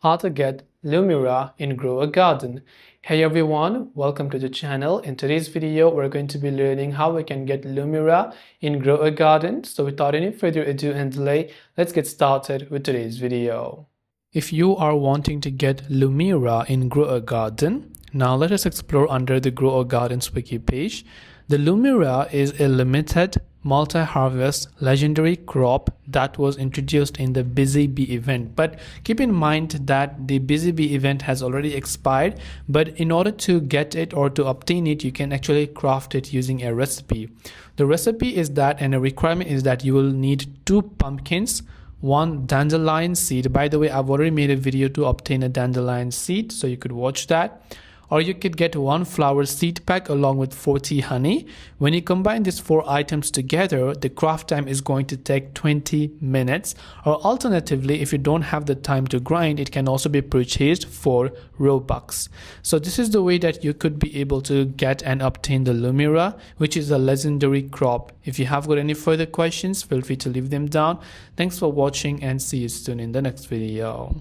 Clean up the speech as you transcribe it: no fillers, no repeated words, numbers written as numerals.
how to get Lumira in Grow a Garden. Hey everyone, welcome to the channel. In today's video, we're going to be learning how we can get Lumira in Grow a Garden. So without any further ado and delay, let's get started with today's video. If you are wanting to get Lumira in Grow a Garden, now let us explore under the Grow a Gardens wiki page. The Lumira is a limited multi-harvest legendary crop that was introduced in the Busy Bee event, but keep in mind that the Busy Bee event has already expired. But in order to get it or to obtain it, you can actually craft it using a recipe. The recipe is that, and a requirement is that you will need 2 pumpkins, 1 dandelion seed. By the way, I've already made a video to obtain a dandelion seed, so you could watch that. Or you could get 1 flower seed pack along with 40 honey. When you combine these 4 items together, the craft time is going to take 20 minutes. Or alternatively, if you don't have the time to grind, it can also be purchased for Robux. So this is the way that you could be able to get and obtain the Lumira, which is a legendary crop. If you have got any further questions, feel free to leave them down. Thanks for watching and see you soon in the next video.